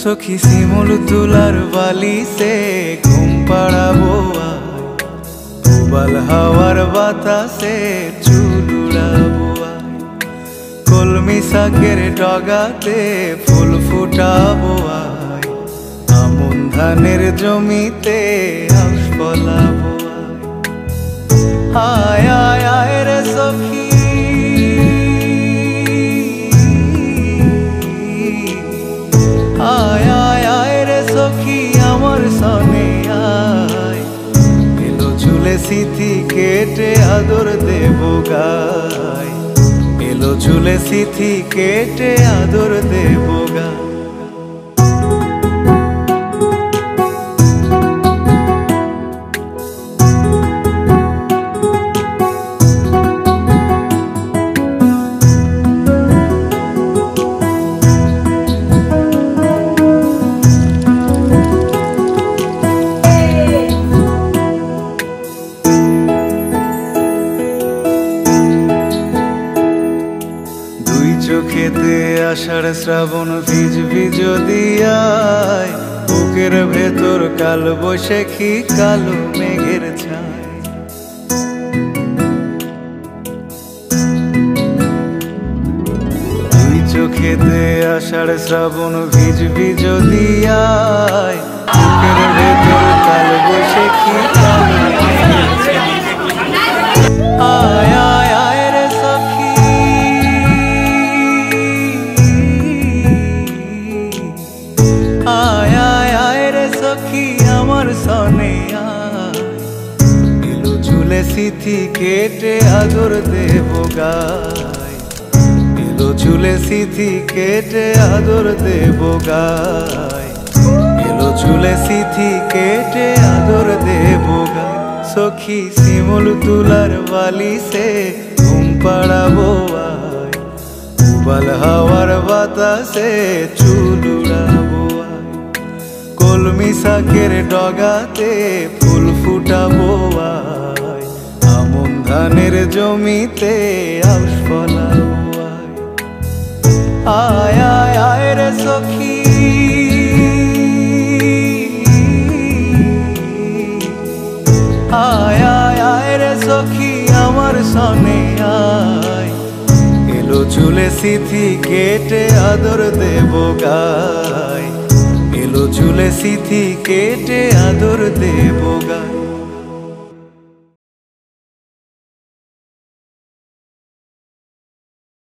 सखी सिमुल तुलार बाली से घुम पड़ाबो उबाल हवार बातासे चुल उड़ाबो कलमी शाकेर डगाते फुल फुटाबो आमन धानेर जमीते आश फलाबो आय आय आय रे सखी आय आय आय रे सखी आमार सने आय एलो झुले स्मृति केटे आदर देबो गाय एलो झुले स्मृति केटे आदर देबो गाय चोखेते आषाढ़ श्रावण ভিজ ভিজ দিয়ায় বুকের ভেতর কাল বৈশাখী কালো মেঘের ছায় দুই চোখেতে আষাঢ় শ্রাবণ ভিজ ভিজ দিয়ায় বুকের ভেতর কাল বৈশাখী কালো মেঘের ছায় আয় আয় আয় রে সখী आय आय आय रे सखी आमार सने आय एलो झुले स्मृति केटे आदर देबो गाय एलो झुले स्मृति केटे आदर देबो गाय एलो झुले स्मृति केटे आदर देबो गाय सखी सिमुल तुलार बाली से घुम पड़ाबो आय उबाल हवार बातासे चुल उड़ाबो कलमी शाकेर डगाते फुल फुटाबो आमन धानेर जमीते आश फलाबो आय आय आय रे सखी आय आय आय रे सखी आमार सने आय एलो झुले स्मृति केटे आदर देबो गाय एलो झुले स्मृति केटे आदर देबो गाय।